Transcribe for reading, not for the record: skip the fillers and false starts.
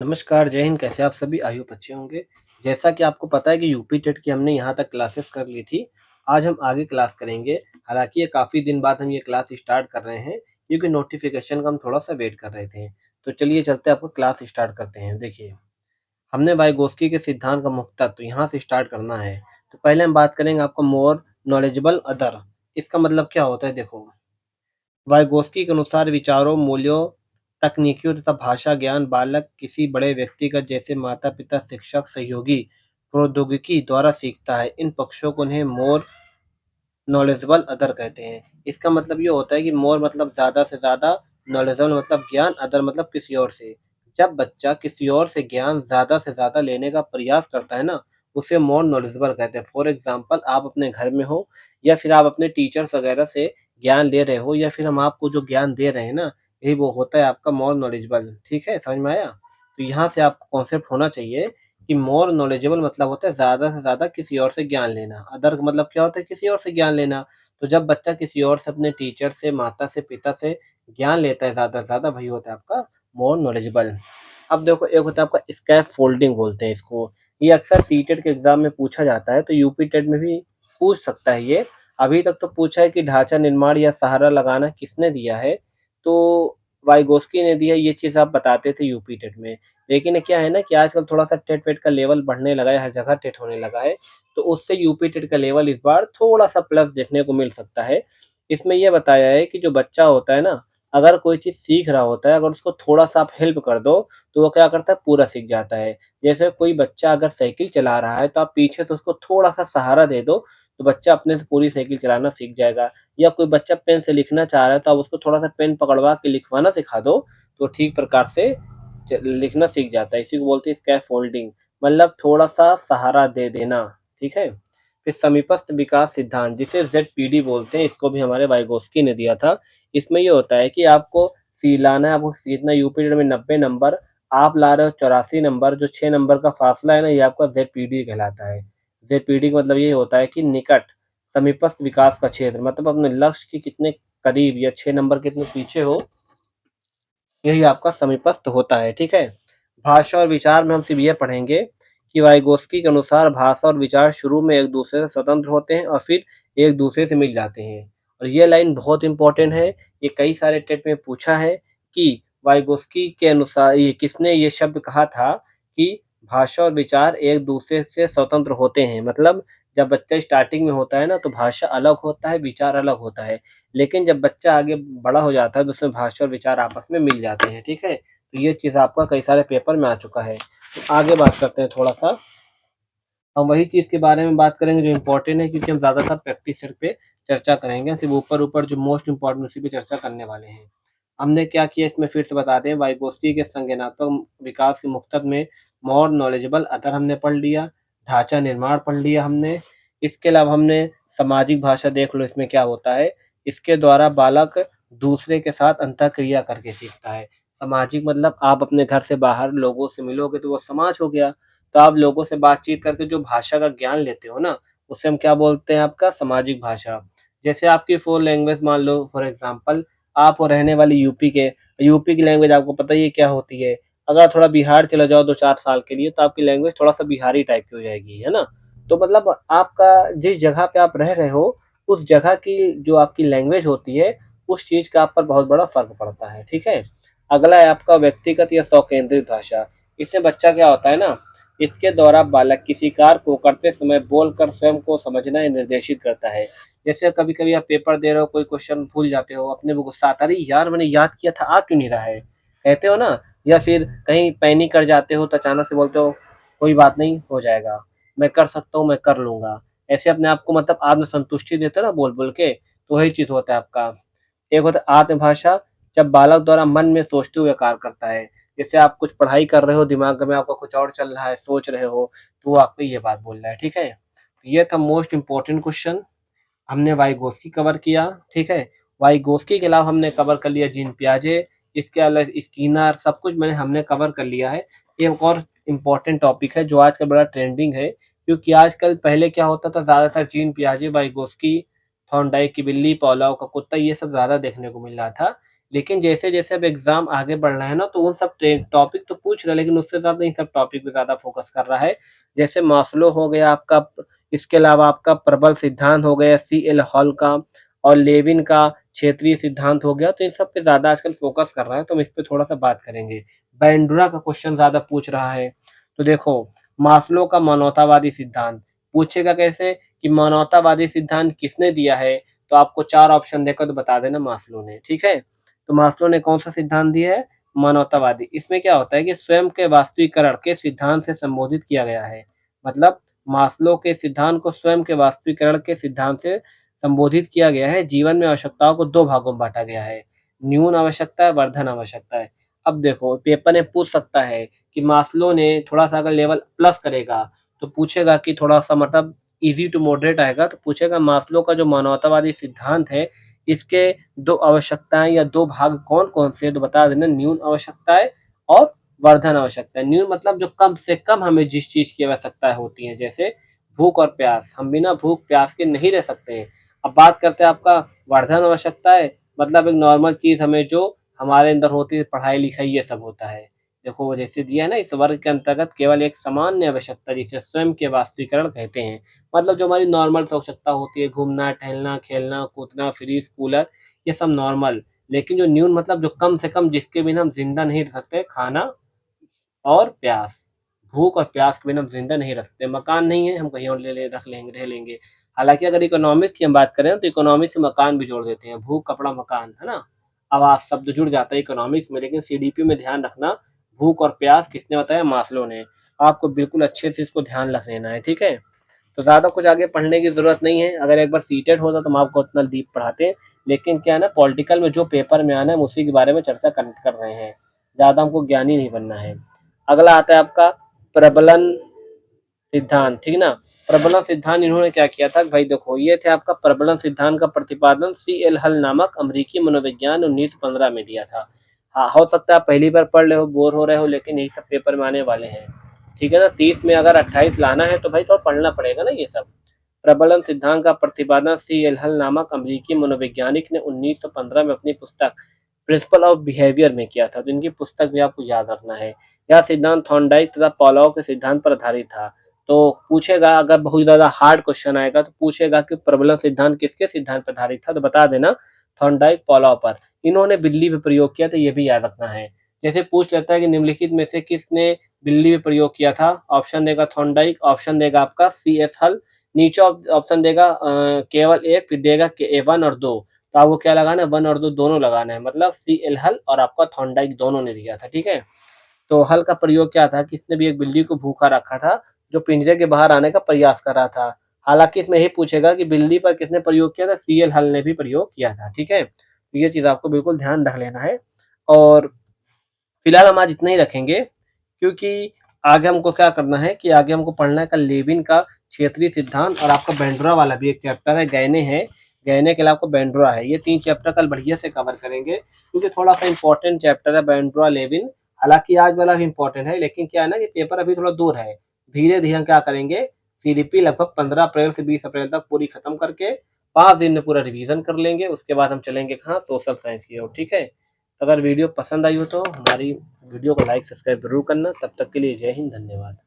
नमस्कार, जय हिंद। कैसे आप सभी? आई होप अच्छे होंगे। जैसा कि आपको पता है कि यूपी टेट की हमने यहाँ तक क्लासेस कर ली थी। आज हम आगे क्लास करेंगे। हालाँकि ये काफ़ी दिन बाद हम ये क्लास स्टार्ट कर रहे हैं, क्योंकि नोटिफ़िकेशन का हम थोड़ा-सा वेट कर रहे थे। तो चलिए चलते हैं, आपको क्लास स्टार्ट करते हैं। देखिए, हमने वाइगोत्स्की के सिद्धांत का मुख्य तत्व यहाँ से स्टार्ट करना है। तो पहले हम बात करेंगे आपको मोर नॉलेजेबल अदर। इसका मतलब क्या होता है देखो। वाइगोत्स्की के अनुसार विचारों, मूल्यों, तकनीकियों तथा भाषा ज्ञान बालक किसी बड़े व्यक्तिगत जैसे माता-पिता, शिक्षक, सहयोगी, प्रौद्योगिकी द्वारा सीखता है। इन पक्षों को उन्हें मोर नॉलेजेबल अदर कहते हैं। इसका मतलब ये होता है कि मोर मतलब ज़्यादा से ज़्यादा, नॉलेजेबल मतलब ज्ञान, अदर मतलब किसी और से। जब बच्चा किसी और से ज्ञान ज़्यादा से ज़्यादा लेने का प्रयास करता है ना, उसे मोर नॉलेजेबल कहते हैं। फॉर एग्ज़ाम्पल, आप अपने घर में हो या फिर आप अपने टीचर्स वगैरह से ज्ञान ले रहे हो, या फिर हम आपको जो ज्ञान दे रहे हैं ना, यही वो होता है आपका मोर नॉलेजेबल। ठीक है, समझ में आया? तो यहाँ से आपको कॉन्सेप्ट होना चाहिए कि मोर नॉलेजेबल मतलब होता है ज़्यादा से ज़्यादा किसी और से ज्ञान लेना। अदर का मतलब क्या होता है? किसी और से ज्ञान लेना। तो जब बच्चा किसी और से, अपने टीचर से, माता से, पिता से ज्ञान लेता है ज़्यादा से ज़्यादा, वही होता है आपका मोर नॉलेजेबल। अब देखो, एक होता है आपका स्कैफ फोल्डिंग बोलते हैं इसको। ये अक्सर सीटेट के एग्ज़ाम में पूछा जाता है, तो यूपी टेट में भी पूछ सकता है ये। अभी तक तो पूछा है कि ढाँचा निर्माण या सहारा लगाना किसने दिया है? तो वाइगोस्की ने दिया, ये चीज़ आप बताते थे यूपी टेट में। लेकिन क्या है ना कि आजकल थोड़ा-सा टेट-वेट का लेवल बढ़ने लगा है, हर जगह टेट होने लगा है, तो उससे यूपी टेट का लेवल इस बार थोड़ा-सा प्लस देखने को मिल सकता है। इसमें ये बताया है कि जो बच्चा होता है ना, अगर कोई चीज़ सीख रहा होता है, अगर उसको थोड़ा-सा आप हेल्प कर दो, तो वो क्या करता है, पूरा सीख जाता है। जैसे कोई बच्चा अगर साइकिल चला रहा है, तो आप पीछे से उसको थोड़ा-सा सहारा दे दो, तो बच्चा अपने से पूरी साइकिल चलाना सीख जाएगा। या कोई बच्चा पेन से लिखना चाह रहा है, तो आप उसको थोड़ा-सा पेन पकड़वा के लिखवाना सिखा दो, तो ठीक प्रकार से लिखना सीख जाता है। इसी को बोलते हैं स्कैफोल्डिंग, मतलब थोड़ा-सा सहारा दे देना। ठीक है? फिर समीपस्थ विकास सिद्धांत, जिसे ज़ेडपीडी बोलते हैं, इसको भी हमारे वाइगोस्की ने दिया था। इसमें ये होता है कि आपको सी लाना है, आपको सीखना यूपी में 90 नंबर, आप ला रहे हो 84 नंबर, जो 6 नंबर का फासला है ना, ये आपका ज़ेडपीडी कहलाता है। ज़ेडपीडी का मतलब ये होता है कि निकट, समीपस्थ विकास का क्षेत्र, मतलब अपने लक्ष्य के कितने करीब या 6 नंबर कितने पीछे हो, यही आपका समीपस्थ होता है। ठीक है? भाषा और विचार में हम सिर्फ ये पढ़ेंगे कि वाइगोस्की के अनुसार भाषा और विचार शुरू में एक दूसरे से स्वतंत्र होते हैं और फिर एक दूसरे से मिल जाते हैं। और ये लाइन बहुत इंपॉर्टेंट है। ये कई सारे टेट में पूछा है कि वाइगोस्की के अनुसार ये किसने ये शब्द कहा था कि भाषा और विचार एक दूसरे से स्वतंत्र होते हैं। मतलब जब बच्चा स्टार्टिंग में होता है ना, तो भाषा अलग होता है, विचार अलग होता है। लेकिन जब बच्चा आगे बड़ा हो जाता है, तो उसमें भाषा और विचार आपस में मिल जाते हैं। ठीक है? तो ये चीज़ आपका कई सारे पेपर में आ चुका है। तो आगे बात करते हैं थोड़ा-सा, हम वही चीज़ के बारे में बात करेंगे जो इम्पोर्टेंट है, क्योंकि हम ज़्यादातर प्रैक्टिस सेट पे चर्चा करेंगे, सिर्फ़ ऊपर-ऊपर जो मोस्ट इम्पोर्टेंट उसी पे चर्चा करने वाले हैं। हमने क्या किया इसमें फिर से बताते हैं, वाइगोत्स्की के संज्ञानात्मक विकास के मुक्तक में मोर नॉलेजेबल अदर हमने पढ़ लिया, ढाँचा निर्माण पढ़ लिया हमने। इसके अलावा हमने सामाजिक भाषा देख लो, इसमें क्या होता है, इसके द्वारा बालक दूसरे के साथ अंतःक्रिया करके सीखता है। सामाजिक मतलब आप अपने घर से बाहर लोगों से मिलोगे, तो वो समाज हो गया। तो आप लोगों से बातचीत करके जो भाषा का ज्ञान लेते हो ना, उसे हम क्या बोलते हैं, आपका सामाजिक भाषा। जैसे आपकी 4 लैंग्वेज मान लो, फॉर एग्ज़ाम्पल आप हो रहने वाले यूपी के, यूपी की लैंग्वेज आपको पता ही है क्या होती है। अगर थोड़ा बिहार चले जाओ 2-4 साल के लिए, तो आपकी लैंग्वेज थोड़ा-सा बिहारी टाइप की हो जाएगी, है ना? तो मतलब आपका जिस जगह पे आप रह रहे हो, उस जगह की जो आपकी लैंग्वेज होती है, उस चीज़ का आप पर बहुत बड़ा फ़र्क पड़ता है, ठीक है? अगला है आपका व्यक्तिगत या स्वकेंद्रित भाषा। इससे बच्चा क्या होता है ना, इसके द्वारा बालक किसी कार्य को करते समय बोलकर स्वयं को समझना या निर्देशित करता है। जैसे कभी-कभी आप पेपर दे रहे हो, कोई क्वेश्चन भूल जाते हो, अपने को गुस्सा आता है, अरे यार मैंने याद किया था, आ क्यों नहीं रहा है? कहते हो ना, या फिर कहीं पैनिक कर जाते हो, तो अचानक से बोलते हो, कोई बात नहीं, हो जाएगा, मैं कर सकता हूँ, मैं कर लूँगा। ऐसे अपने आप को मतलब आत्मसंतुष्टि देते हो ना बोल-बोल के, तो वही चीज़ होता है आपका। एक होता है आत्मभाषा, जब बालक द्वारा मन में सोचते हुए कार्य करता है। जैसे आप कुछ पढ़ाई कर रहे हो, दिमाग में आपका कुछ और चल रहा है, सोच रहे हो, तो वो आपको ये बात बोल रहा है, ठीक है? तो ये था मोस्ट इम्पोर्टेंट क्वेश्चन, हमने वाइगोस्की कवर किया, ठीक है? वाइगोस्की के अलावा हमने कवर कर लिया जीन पियाजे, इसके अलावा स्किनर, सब कुछ हमने कवर कर लिया है। एक और इम्पोर्टेंट टॉपिक है जो आजकल बड़ा ट्रेंडिंग है, क्योंकि आजकल पहले क्या होता था, ज़्यादातर जीन पियाजे, वाइगोस्की, थॉर्नडाइक की बिल्ली, पॉलाउ का कुत्ता, ये सब ज़्यादा देखने को मिल रहा था। लेकिन जैसे-जैसे अब एग्ज़ाम आगे बढ़ रहा है ना, तो उन सब टॉपिक तो पूछ रहा है, लेकिन उससे ज़्यादा इन सब टॉपिक पे ज़्यादा फ़ोकस कर रहा है। जैसे मास्लो हो गया आपका, इसके अलावा आपका प्रबल सिद्धांत हो गया सीएल हॉल का, और लेविन का क्षेत्रीय सिद्धांत हो गया, तो इन सब पे ज़्यादा आजकल फ़ोकस कर रहा है, तो हम इस पे थोड़ा-सा बात करेंगे। बैंडुरा का क्वेश्चन ज़्यादा पूछ रहा है। तो देखो, मास्लो का मानवतावादी सिद्धांत पूछेगा कैसे कि मानवतावादी सिद्धांत किसने दिया है? तो आपको 4 ऑप्शन देकर तो बता देना मास्लो ने, ठीक है? तो मास्लो ने कौन सा सिद्धांत दिया है? मानवतावादी। इसमें क्या होता है कि स्वयं के वास्तविकरण के सिद्धांत से संबोधित किया गया है। मतलब मास्लो के सिद्धांत को स्वयं के वास्तविकरण के सिद्धांत से संबोधित किया गया है। जीवन में आवश्यकताओं को 2 भागों में बाँटा गया है, न्यून आवश्यकता है, वर्धन आवश्यकता है। अब देखो, पेपर में पूछ सकता है कि मास्लो ने थोड़ा-सा अगर लेवल प्लस करेगा, तो पूछेगा कि थोड़ा-सा मतलब ईज़ी टू मॉडरेट आएगा, तो पूछेगा मास्लो का जो मानवतावादी सिद्धांत है, इसके 2 आवश्यकताएँ या 2 भाग कौन-कौन से हैं? तो बता देना, न्यून आवश्यकताएँ और वर्धन आवश्यकताएँ। न्यून मतलब जो कम से कम हमें जिस चीज़ की आवश्यकताएँ होती हैं, जैसे भूख और प्यास, हम बिना भूख प्यास के नहीं रह सकते हैं। अब बात करते हैं आपका वर्धन आवश्यकताएँ, मतलब एक नॉर्मल चीज़ हमें जो हमारे अंदर होती है, पढ़ाई-लिखाई ये सब होता है। देखो वो जैसे दिया है ना, इस वर्ग के अंतर्गत केवल एक सामान्य आवश्यकता जिसे स्वयं के वास्तविकरण कहते हैं। मतलब जो हमारी नॉर्मल आवश्यकता होती है, घूमना, टहलना, खेलना, कूदना, फ्रिज, कूलर, ये सब नॉर्मल। लेकिन जो न्यून मतलब जो कम से कम जिसके बिना हम ज़िंदा नहीं रह सकते, खाना और प्यास। भूख और प्यास के बिना हम ज़िंदा नहीं रह सकते। मकान नहीं है, हम कहीं और ले ले रख लेंगे, रह लेंगे। हालाँकि अगर इकोनॉमिक्स की हम बात करें तो इकोनॉमिक्स से मकान भी जोड़ देते हैं। भूख, कपड़ा, मकान, है ना? आवास शब्द जुड़ जाता है इकोनॉमिक्स में, लेकिन सीडीपी में ध्यान रखना, भूख और प्यास किसने बताया? मास्लो ने। आपको बिल्कुल अच्छे से इसको ध्यान रख लेना है, ठीक है? तो ज़्यादा कुछ आगे पढ़ने की ज़रूरत नहीं है। अगर एक बार सीटेट होता तो हम आपको उतना डीप पढ़ाते, लेकिन क्या है ना, पॉलिटिकल में जो पेपर में आना है हम उसी के बारे में चर्चा कर रहे हैं। ज़्यादा हमको ज्ञानी नहीं बनना है। अगला आता है आपका प्रबलन सिद्धांत, ठीक ना? प्रबलन सिद्धांत इन्होंने क्या किया था भाई, देखो ये थे आपका प्रबलन सिद्धांत का प्रतिपादन सीएल हल नामक अमेरिकी मनोविज्ञान 1915 में दिया था। हाँ, हो सकता है आप पहली बार पढ़ रहे हो, बोर हो रहे हो, लेकिन यही सब पेपर में आने वाले हैं, ठीक है ना? 30 में अगर 28 लाना है तो भाई थोड़ा पढ़ना पड़ेगा ना ये सब। प्रबलन सिद्धांत का प्रतिपादन सीएल हल नामक अमेरिकी मनोवैज्ञानिक ने 1915 में अपनी पुस्तक प्रिंसिपल ऑफ बिहेवियर में किया था। तो इनकी पुस्तक भी आपको याद रखना है। यह सिद्धांत थॉर्नडाइक तथा पाउलोव के सिद्धांत पर आधारित था। तो पूछेगा, अगर बहुत ज़्यादा हार्ड क्वेश्चन आएगा तो पूछेगा कि प्रबलन सिद्धांत किसके सिद्धांत पर आधारित था, तो बता देना थॉर्नडाइक पाउलोव पर। इन्होंने बिल्ली पे प्रयोग किया, तो ये भी याद रखना है। जैसे पूछ लेता है कि निम्नलिखित में से किसने बिल्ली पे प्रयोग किया था, ऑप्शन देगा थॉर्नडाइक, ऑप्शन देगा आपका सीएस हल, नीचे ऑप्शन देगा केवल एक, फिर देगा के 1 और 2। तो आपको क्या लगाना है, 1 और 2 दोनों लगाना है, मतलब सीएल हल और आपका थॉर्नडाइक दोनों ने दिया था, ठीक है? तो हल का प्रयोग क्या था, किसने भी एक बिल्ली को भूखा रखा था, जो पिंजरे के बाहर आने का प्रयास कर रहा था। हालाँकि इसमें यही पूछेगा कि बिल्ली पर किसने प्रयोग किया था, सीएल हल ने भी प्रयोग किया था, ठीक है? तो ये चीज़ आपको बिल्कुल ध्यान रख लेना है। और फिलहाल हम आज इतना ही रखेंगे, क्योंकि आगे हमको क्या करना है कि आगे हमको पढ़ना है कल लेविन का क्षेत्रीय सिद्धांत, और आपका बेंड्रा वाला भी एक चैप्टर है, गैने है, गैने के अलावा आपको बेंड्रा है। ये 3 चैप्टर कल बढ़िया से कवर करेंगे, क्योंकि थोड़ा-सा इम्पोर्टेंट चैप्टर है बेंड्रा, लेविन। हालाँकि आज वाला भी इम्पोर्टेंट है, लेकिन क्या है ना कि पेपर अभी थोड़ा दूर है। धीरे-धीरे हम क्या करेंगे, सीडीपी लगभग 15 अप्रैल से 20 अप्रैल तक पूरी खत्म करके 5 दिन में पूरा रिवीजन कर लेंगे। उसके बाद हम चलेंगे कहाँ, सोशल साइंस की ओर, ठीक है? तो अगर वीडियो पसंद आई हो तो हमारी वीडियो को लाइक सब्सक्राइब जरूर करना। तब तक के लिए जय हिंद, धन्यवाद।